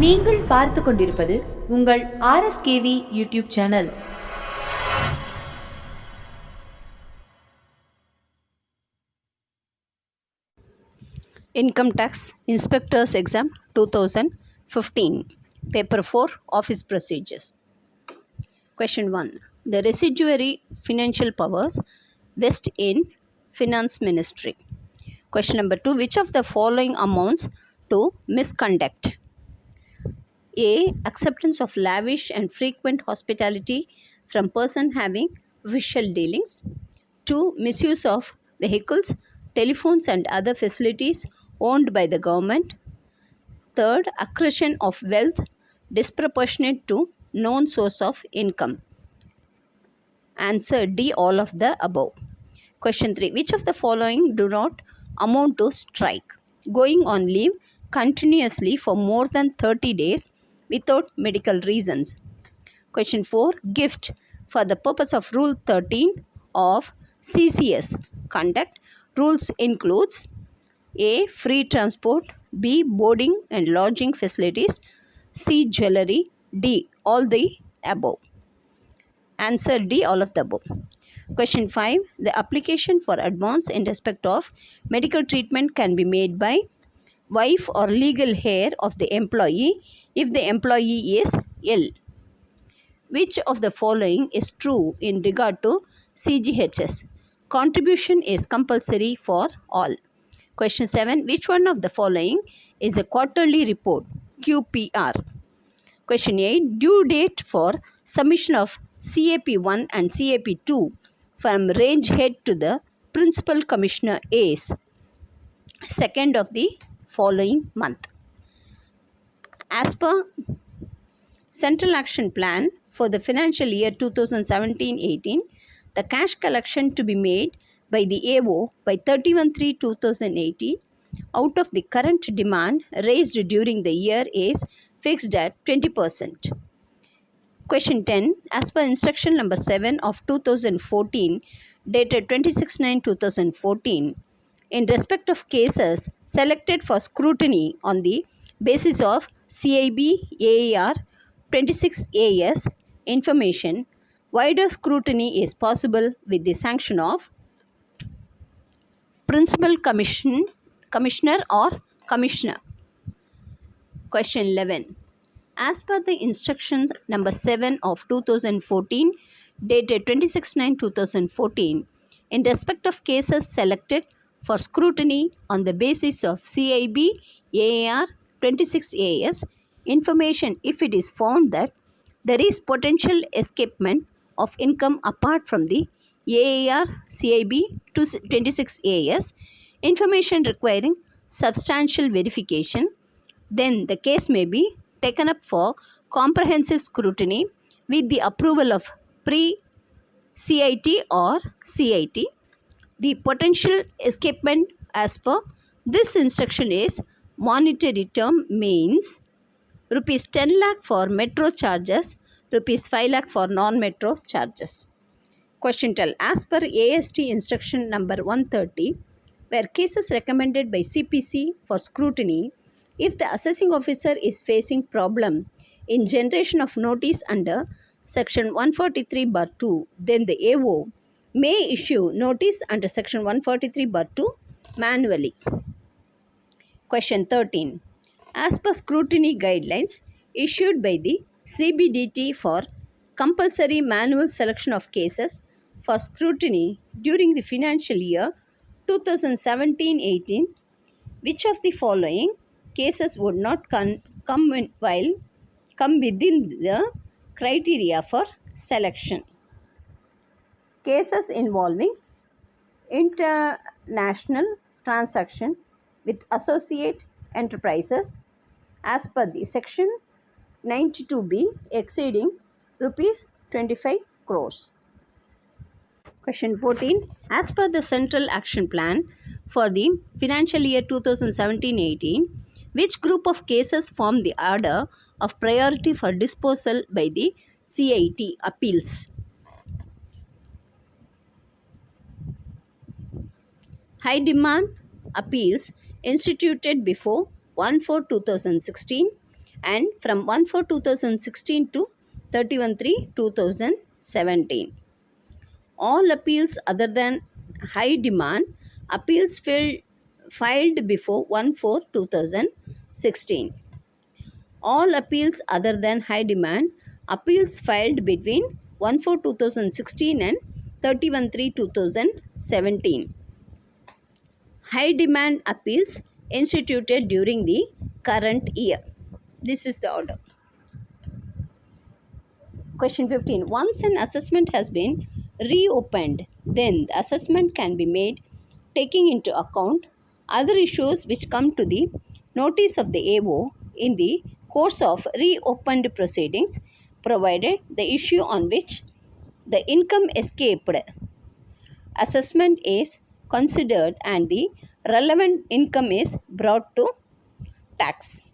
நீங்கள் பார்த்து கொண்டிருப்பது உங்கள் RSKV YouTube channel. Income Tax Inspectors Exam 2015 Paper 4 Office Procedures. Question 1. The residuary financial powers vest in Finance Ministry. Question number 2. Which of the following amounts to misconduct? A. Acceptance of lavish and frequent hospitality from person having official dealings. 2. Misuse of vehicles, telephones and other facilities owned by the government. Third, accretion of wealth disproportionate to known source of income. Answer D. All of the above. Question 3. Which of the following do not amount to strike? Going on leave continuously for more than 30 days without medical reasons. Question 4. Gift for the purpose of Rule 13 of CCS conduct. Rules includes A. Free transport. B. Boarding and lodging facilities. C. Jewelry. D. All the above. Answer D. All of the above. Question 5. The application for advance in respect of medical treatment can be made by wife or legal heir of the employee if the employee is ill. Which of the following is true in regard to CGHS? Contribution is compulsory for all. Question 7. Which one of the following is a quarterly report? QPR. Question 8. Due date for submission of CAP1 and CAP2 from range head to the principal commissioner is 2nd of the following month. As per Central Action Plan for the financial year 2017-18, the cash collection to be made by the AO by 31/3/2018 out of the current demand raised during the year is fixed at 20%. Question 10. As per instruction number 7 of 2014 dated 26/9/2014, in respect of cases selected for scrutiny on the basis of CIB AAR 26AS information, wider scrutiny is possible with the sanction of Principal Commissioner or Commissioner. Question 11. As per the instructions number 7 of 2014 dated 26/9/2014, in respect of cases selected for scrutiny on the basis of CIB AAR 26AS information, if it is found that there is potential escapement of income apart from the AAR CIB 26AS information requiring substantial verification, then the case may be taken up for comprehensive scrutiny with the approval of pre-CIT or CIT. The potential escapement as per this instruction is monetary term means rupees 10 lakh for metro charges, rupees 5 lakh for non-metro charges. Question 12. As per AST instruction number 130, where cases recommended by CPC for scrutiny, if the assessing officer is facing problem in generation of notice under section 143/2, then the AO may issue notice under section 143/2 manually. Question 13. As per scrutiny guidelines issued by the CBDT for compulsory manual selection of cases for scrutiny during the financial year 2017-18, which of the following cases would not come within the criteria for selection? Cases involving international transaction with associate enterprises as per the section 92B exceeding rupees 25 crores. Question 14. As per the Central Action Plan for the financial year 2017-18, which group of cases form the order of priority for disposal by the CIT appeals? High demand appeals instituted before 1/4/2016 and from 1/4/2016 to 31/3/2017. All appeals other than high demand appeals filed before 1/4/2016. All appeals other than high demand appeals filed between 1/4/2016 and 31/3/2017. High demand appeals instituted during the current year. This is the order. Question 15. Once an assessment has been reopened, then the assessment can be made taking into account other issues which come to the notice of the AO in the course of reopened proceedings, provided the issue on which the income escaped assessment is considered and the relevant income is brought to tax.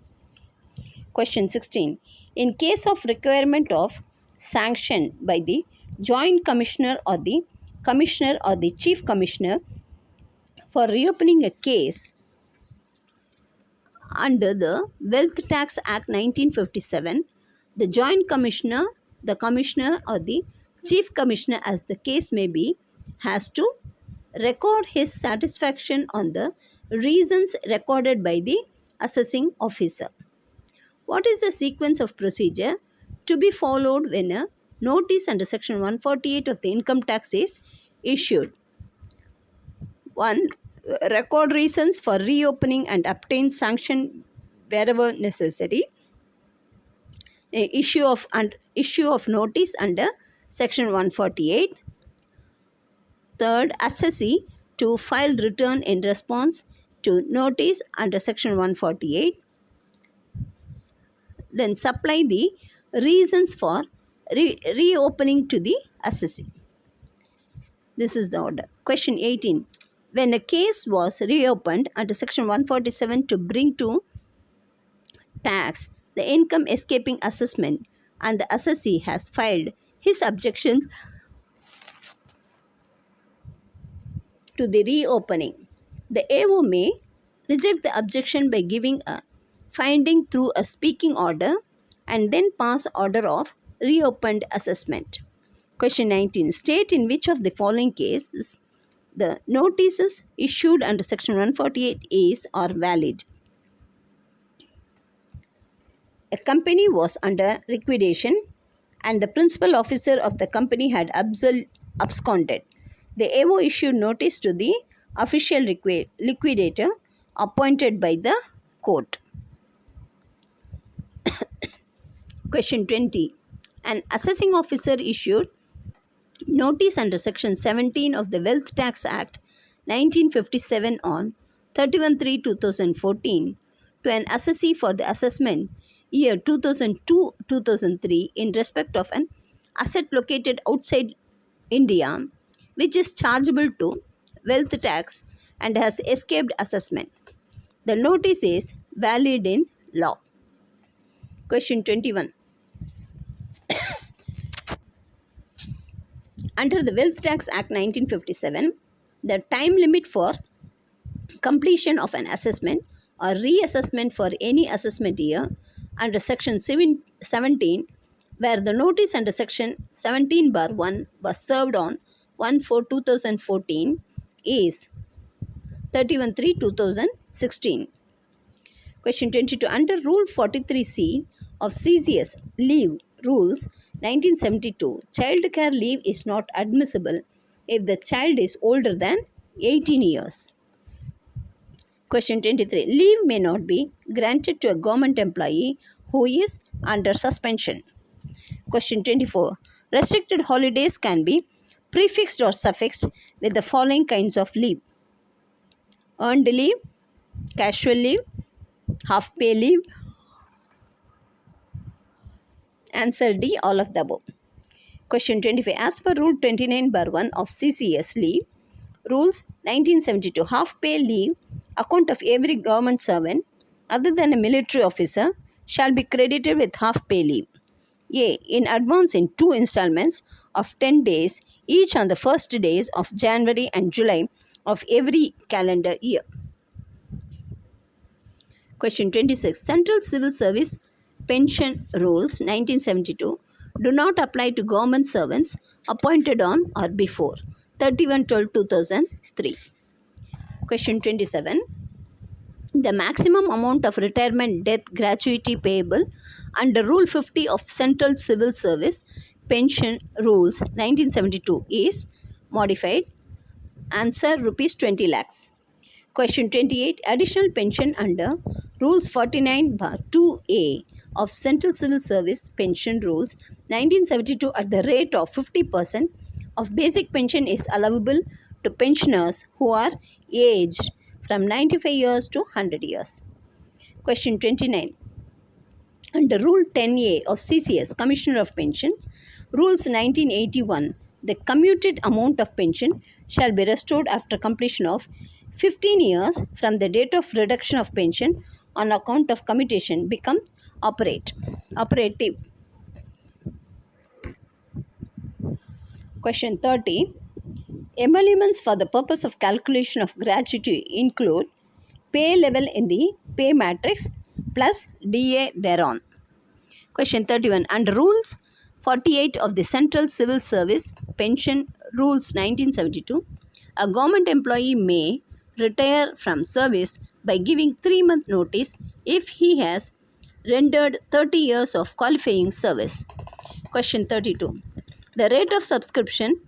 Question 16. In case of requirement of sanction by the Joint Commissioner or the Chief Commissioner for reopening a case under the Wealth Tax Act 1957, the Joint Commissioner, the Commissioner or the Chief Commissioner, as the case may be, has to record his satisfaction on the reasons recorded by the assessing officer. What is the sequence of procedure to be followed when a notice under section 148 of the income tax is issued? 1. Record reasons for reopening and obtain sanction wherever necessary. Issue of notice under section 148. Third, assessee to file return in response to notice under section 148. Then supply the reasons for reopening to the assessee. This is the order. Question 18. When a case was reopened under section 147 to bring to tax the income escaping assessment and the assessee has filed his objections to the reopening, the AO may reject the objection by giving a finding through a speaking order and then pass order of reopened assessment. Question 19. State in which of the following cases the notices issued under section 148 is or valid. A company was under liquidation and the principal officer of the company had absconded. The AO issued notice to the official liquidator appointed by the court. Question 20. An assessing officer issued notice under section 17 of the Wealth Tax Act 1957 on 31/3/2014 to an assessee for the assessment year 2002-2003 in respect of an asset located outside India which is chargeable to wealth tax and has escaped assessment. The notice is valid in law. Question 21. Under the Wealth Tax Act 1957, the time limit for completion of an assessment or reassessment for any assessment year under section 17 where the notice under section 17(1) was served on 1/4/2014 is 31/3/2016. Question 22. Under Rule 43C of CCS Leave Rules 1972, child care leave is not admissible if the child is older than 18 years. Question 23. Leave may not be granted to a government employee who is under suspension. Question 24. Restricted holidays can be prefixed or suffixed with the following kinds of leave: earned leave, casual leave, half pay leave. Answer D, all of the above. Question 25. As per Rule 29(1) of CCS Leave Rules 1972, half pay leave account of every government servant other than a military officer shall be credited with half pay leave. A. In advance in 2 installments of 10 days, each on the first days of January and July of every calendar year. Question 26. Central Civil Service Pension Rules 1972 do not apply to government servants appointed on or before 31/12/2003. Question 27. The maximum amount of retirement death gratuity payable under Rule 50 of Central Civil Service Pension Rules 1972 is modified. Answer rupees 20 lakhs. Question 28. Additional pension under Rules 49 2A of Central Civil Service Pension Rules 1972 at the rate of 50% of basic pension is allowable to pensioners who are aged from 95 years to 100 years. Question 29. Under Rule 10A of CCS, Commissioner of Pensions, Rules 1981, the commuted amount of pension shall be restored after completion of 15 years from the date of reduction of pension on account of commutation become operative. Question 30. Emoluments for the purpose of calculation of gratuity include pay level in the pay matrix plus DA thereon. Question 31. Under Rules 48 of the Central Civil Service Pension Rules 1972, a government employee may retire from service by giving 3-month notice if he has rendered 30 years of qualifying service. Question 32. The rate of subscription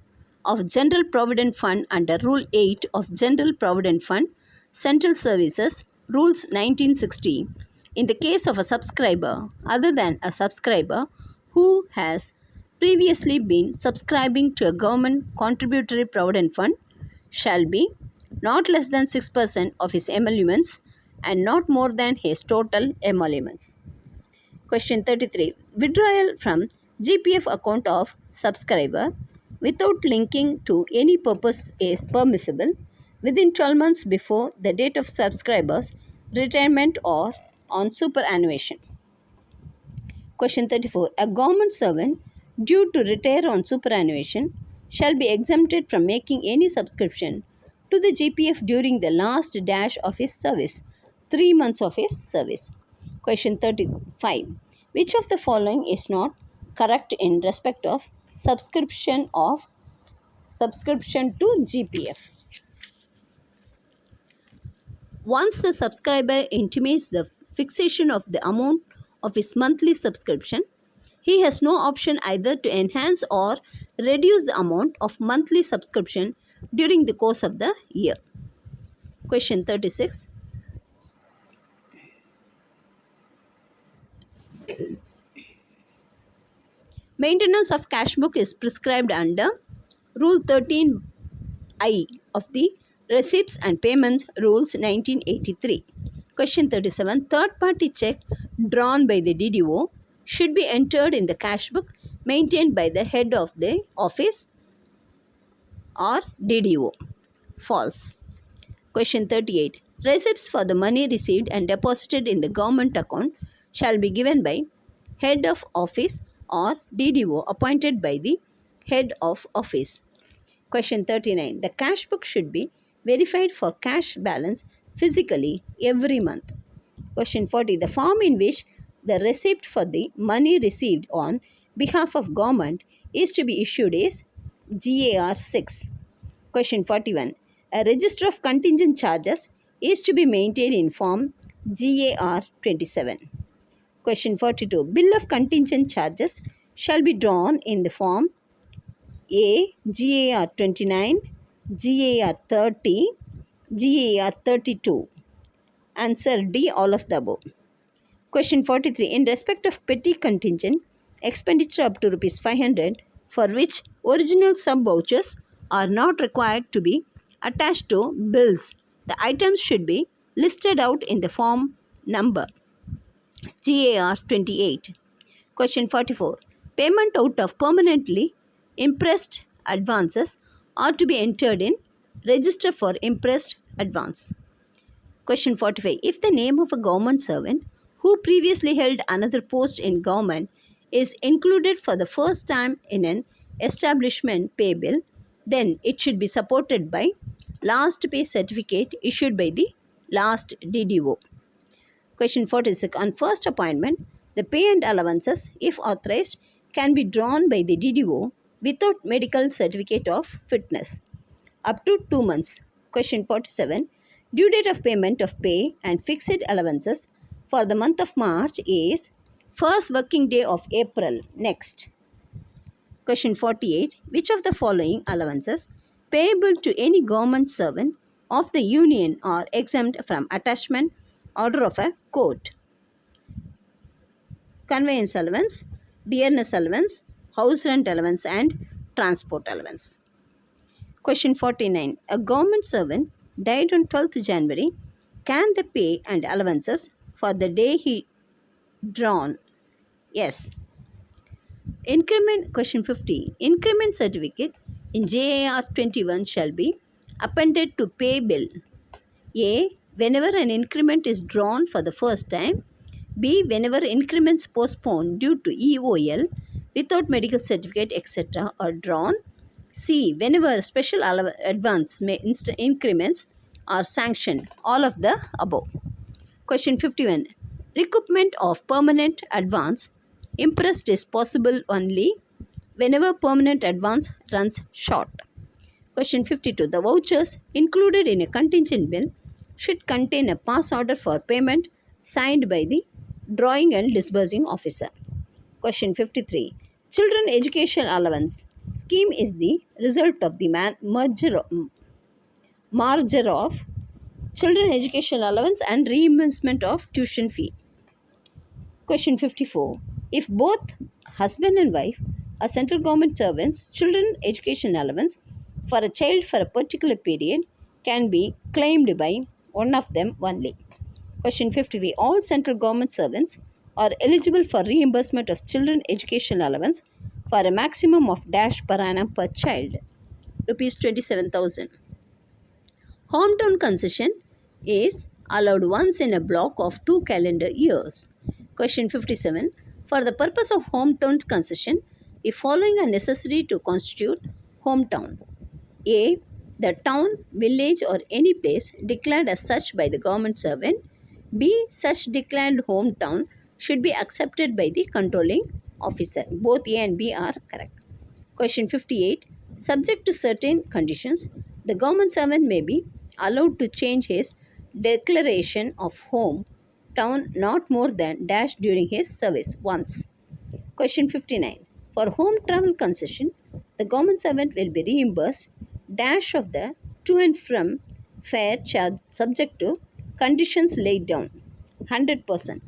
of General Provident Fund under Rule 8 of General Provident Fund Central Services Rules 1960 in the case of a subscriber other than a subscriber who has previously been subscribing to a government contributory provident fund shall be not less than 6% of his emoluments and not more than his total emoluments. Question 33. Withdrawal from GPF account of subscriber without linking to any purpose is permissible within 12 months before the date of subscriber's retirement or on superannuation. Question 34. A government servant due to retire on superannuation shall be exempted from making any subscription to the GPF during the last dash of his service, 3 months of his service. Question 35. Which of the following is not correct in respect of subscription to GPF? Once the subscriber intimates the fixation of the amount of his monthly subscription, he has no option either to enhance or reduce the amount of monthly subscription during the course of the year. Question 36. Maintenance of cash book is prescribed under Rule 13I of the Receipts and Payments Rules 1983. Question 37. Third-party check drawn by the DDO should be entered in the cash book maintained by the head of the office or DDO. False. Question 38. Receipts for the money received and deposited in the government account shall be given by head of office or DDO appointed by the head of office. Question 39. The cash book should be verified for cash balance physically every month. Question 40. The form in which the receipt for the money received on behalf of government is to be issued is GAR 6. Question 41. A register of contingent charges is to be maintained in form GAR 27. Question 42. Bill of contingent charges shall be drawn in the form A. GAR 29, GAR 30, GAR 32. Answer D. All of the above. Question 43. In respect of petty contingent expenditure up to Rs 500 for which original sub-vouchers are not required to be attached to bills, the items should be listed out in the form number GAR 28. Question 44. Payment out of permanently impressed advances are to be entered in Register for Impressed Advance. Question 45. If the name of a government servant who previously held another post in government is included for the first time in an establishment pay bill, then it should be supported by last pay certificate issued by the last DDO. Question 46. On first appointment, The pay and allowances, if authorized, can be drawn by the DDO without medical certificate of fitness. Up to 2 months. Question 47. Due date of payment of pay and fixed allowances for the month of March is first working day of April. Next. Question 48. Which of the following allowances payable to any government servant of the union are exempt from attachment order of a court? Conveyance allowance, dearness allowance, house rent allowance and transport allowance. Question 49. A government servant died on 12th January. Can the pay and allowances for the day he drawn? Yes. Increment. Question 50. Increment certificate in JAR 21 shall be appended to pay bill. A. Whenever an increment is drawn for the first time. B. Whenever increments postponed due to EOL without medical certificate etc. are drawn. C. Whenever special advance increments are sanctioned. All of the above. Question 51. Recoupment of permanent advance impressed is possible only whenever permanent advance runs short. Question 52. The vouchers included in a contingent bill should contain a pass order for payment signed by the drawing and disbursing officer. Question 53. Children Education Allowance scheme is the result of the merger of Children Education Allowance and reimbursement of tuition fee. Question 54. If both husband and wife are central government servants, children education allowance for a child for a particular period can be claimed by one of them only. Question 53. All central government servants are eligible for reimbursement of children education allowance for a maximum of dash per annum per child, rupees 27,000. Hometown concession is allowed once in a block of 2 calendar years. Question 57. For the purpose of hometown concession, the following are necessary to constitute hometown. A. The town, village or any place declared as such by the government servant. B. Such declared hometown should be accepted by the controlling officer. Both A and B are correct. Question 58. Subject to certain conditions, the government servant may be allowed to change his declaration of home town not more than dash during his service once. Question 59. For home travel concession, the government servant will be reimbursed dash of the to and from fare charge subject to conditions laid down 100%.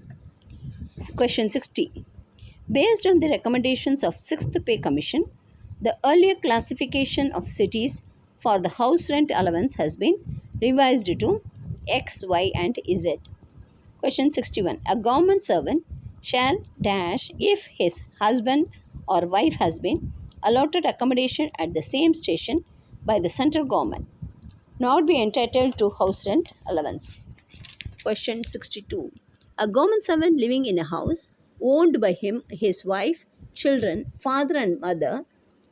Question 60. Based on the recommendations of 6th Pay Commission, the earlier classification of cities for the house rent allowance has been revised to X, Y and Z. Question 61. A government servant shall dash if his husband or wife has been allotted accommodation at the same station by the central government, not be entitled to house rent allowance. Question 62. A government servant living in a house owned by him, his wife, children, father and mother,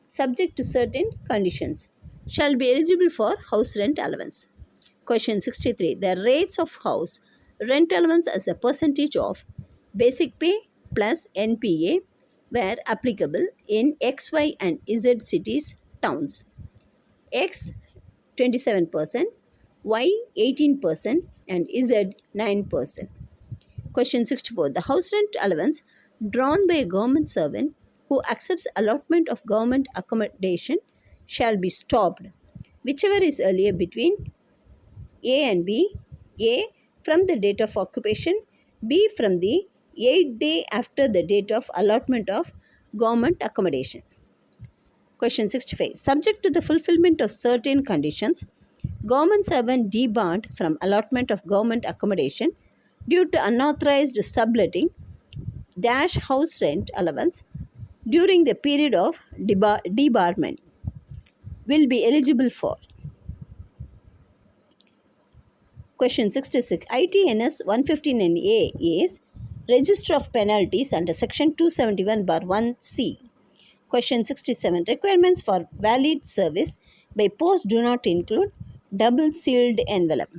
subject to certain conditions, shall be eligible for house rent allowance. Question 63. The rates of house rent allowance as a percentage of basic pay plus NPA were applicable in X, Y and Z cities, towns. X 27%, Y 18% and Z 9%. Question 64. The house rent allowance drawn by a government servant who accepts allotment of government accommodation shall be stopped, whichever is earlier between A and B. A from the date of occupation, B from the 8th day after the date of allotment of government accommodation. Question 65. Subject to the fulfillment of certain conditions, government servant debarred from allotment of government accommodation due to unauthorized subletting dash house rent allowance during the period of debarment will be eligible for. Question 66. ITNS 159A is Register of Penalties under Section 271(1)(c). Question 67. Requirements for valid service by post do not include double sealed envelope.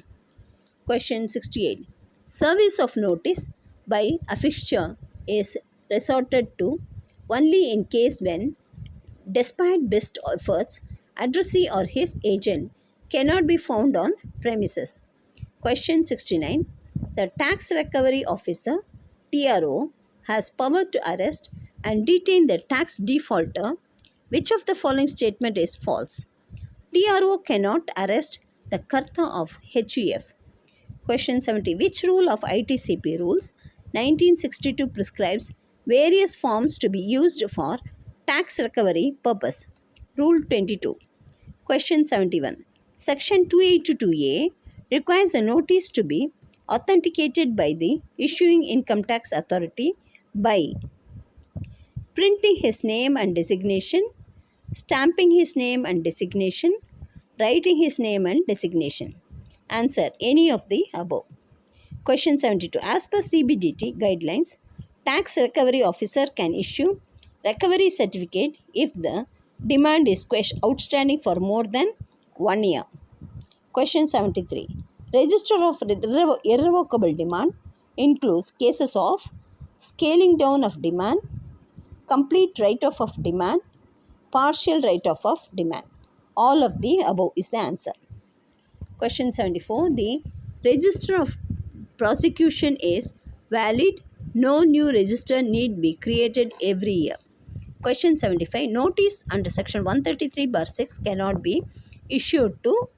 Question 68. Service of notice by affixture is resorted to only in case when, despite best efforts, addressee or his agent cannot be found on premises. Question 69. The tax recovery officer TRO has power to arrest and detain the tax defaulter. Which of the following statement is false? TRO cannot arrest the Karta of HUF. Question 70. Which rule of ITCP rules 1962 prescribes various forms to be used for tax recovery purpose? Rule 22. Question 71. Section 282A requires a notice to be authenticated by the issuing income tax authority by printing his name and designation, stamping his name and designation, writing his name and designation. Answer: any of the above. Question 72. As per CBDT guidelines, tax recovery officer can issue recovery certificate if the demand is outstanding for more than 1 year. Question 73. Register of irrevocable demand includes cases of scaling down of demand, complete write-off of demand, partial write-off of demand. All of the above is the answer. Question 74. The register of prosecution is valid. No new register need be created every year. Question 75. Notice under section 133/6 cannot be issued to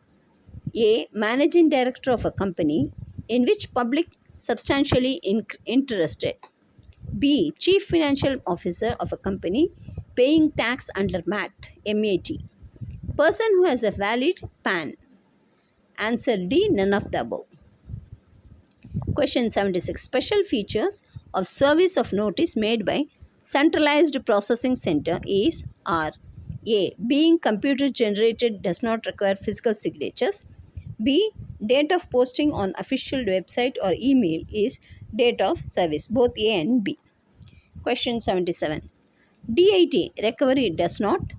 A. Managing director of a company in which public substantially interested. B. Chief financial officer of a company paying tax under MAT. Person who has a valid PAN. Answer D. None of the above. Question 76. Special features of service of notice made by centralized processing center are A. Being computer generated does not require physical signatures. B. Date of posting on official website or email is date of service. Both A and B. Question 77. DIT recovery does not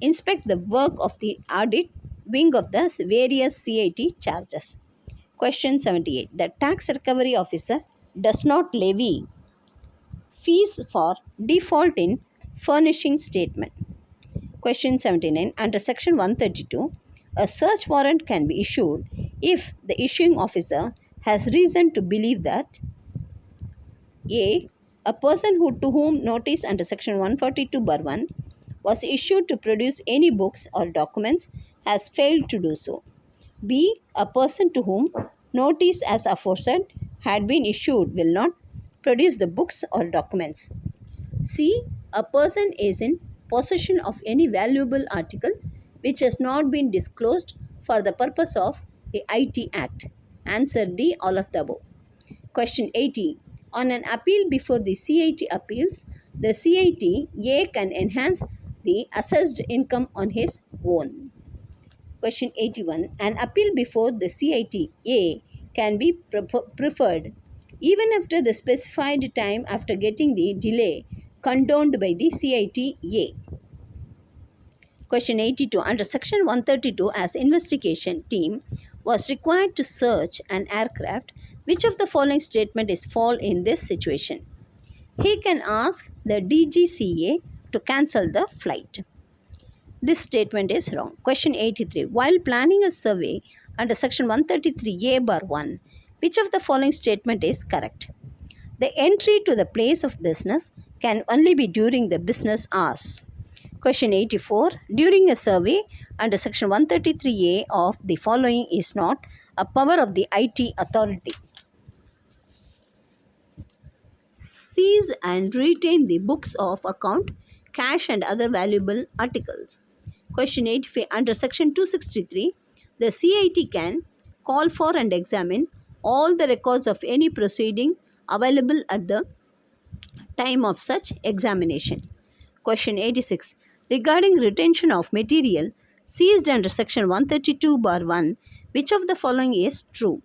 inspect the work of the audit wing of the various CIT charges. Question 78. The tax recovery officer does not levy fees for default in furnishing statement. Question 79. Under section 132, a search warrant can be issued if the issuing officer has reason to believe that A. A person to whom notice under section 142/1 was issued to produce any books or documents has failed to do so. B. A person to whom notice as aforesaid had been issued will not produce the books or documents. C. A person is in possession of any valuable article which has not been disclosed for the purpose of the IT Act. Answer D. All of the above. Question 80. On an appeal before the CIT appeals, the CIT A can enhance the assessed income on his own. Question 81. An appeal before the CIT A can be preferred even after the specified time after getting the delay condoned by the CIT A. Question 82. Under section 132, as investigation team was required to search an aircraft, which of the following statement is false in this situation? He can ask the DGCA to cancel the flight. This statement is wrong. Question 83. While planning a survey under section 133A/1, which of the following statement is correct? The entry to the place of business can only be during the business hours. Question 84. During a survey under section 133A of the following is not a power of the IT authority. Seize and retain the books of account, cash and other valuable articles. Question 85. Under section 263, the CIT can call for and examine all the records of any proceeding available at the time of such examination. Question 86. Regarding retention of material seized under section 132/1, which of the following is true?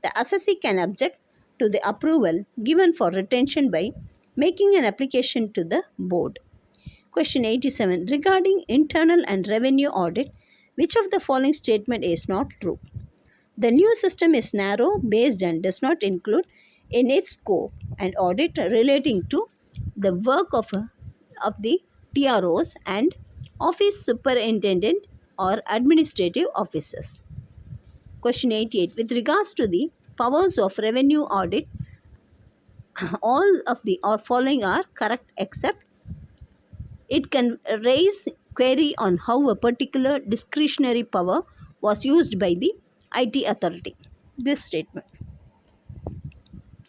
The assessee can object to the approval given for retention by making an application to the board. Question 87. Regarding internal and revenue audit, which of the following statement is not true? The new system is narrow based and does not include in its scope and audit relating to the work of the TROs and office superintendent or administrative officers. Question 88. With regards to the powers of revenue audit, all of the following are correct except it can raise query on how a particular discretionary power was used by the IT authority. This statement.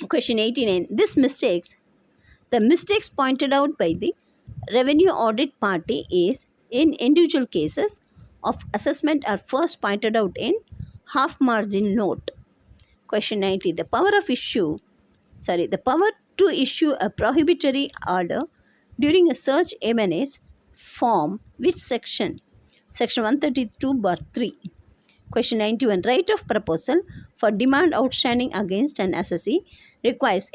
Question 89. The mistakes pointed out by the revenue audit party is in individual cases of assessment are first pointed out in half margin note. Question 90. The power to issue a prohibitory order during a search emanates from which section? Section 132 bar 3. Question 91. Right of proposal for demand outstanding against an assessee requires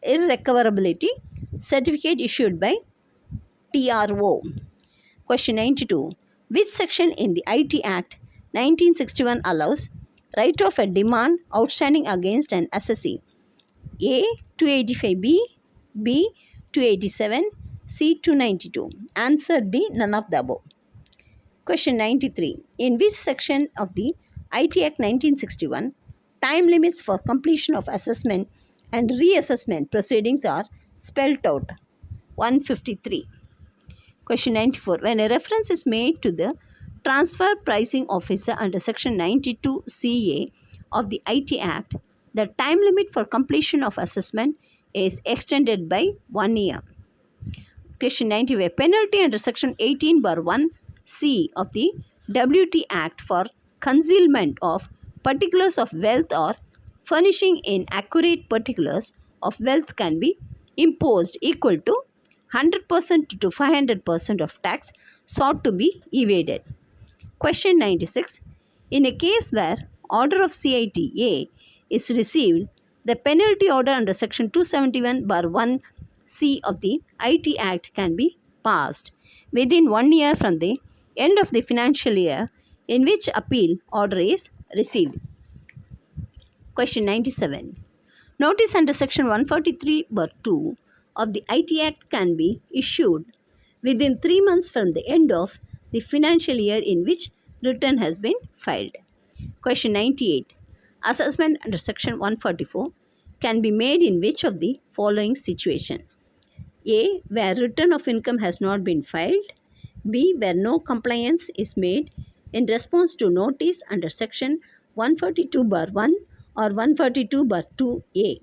irrecoverability certificate issued by TRO. Question 92. Which section in the IT Act 1961 allows right of a demand outstanding against an assessee? A. 285B, B. 287, C. 292. Answer D. None of the above. Question 93. In which section of the IT Act 1961 time limits for completion of assessment and reassessment proceedings are spelled out? 153. Question 94. When a reference is made to the transfer pricing officer under section 92 CA of the IT Act, the time limit for completion of assessment is extended by 1 year. Question 95. Penalty under section 18 bar 1 C of the WT Act for concealment of particulars of wealth or furnishing inaccurate particulars of wealth can be imposed equal to 100% to 500% of tax sought to be evaded. Question 96. In a case where order of CITA is received, the penalty order under section 271 bar 1 C of the IT Act can be passed within 1 year from the end of the financial year in which appeal order is received. Question 97. Notice under section 143 bar 2 of the IT Act can be issued within 3 months from the end of the financial year in which return has been filed. Question 98. Assessment under section 144 can be made in which of the following situation? A. Where return of income has not been filed. B. Where no compliance is made in response to notice under section 142 bar 1 or 142 bar 2A.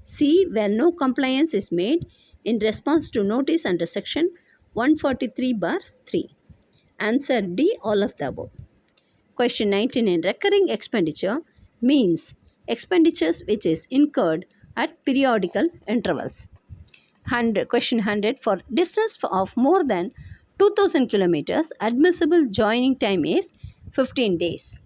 C. Where no compliance is made in response to notice under section 143 bar 3. Answer D. All of the above. Question 19. Recurring expenditure means expenditures which is incurred at periodical intervals. Question 100. For distance of more than 2000 kilometers, admissible joining time is 15 days.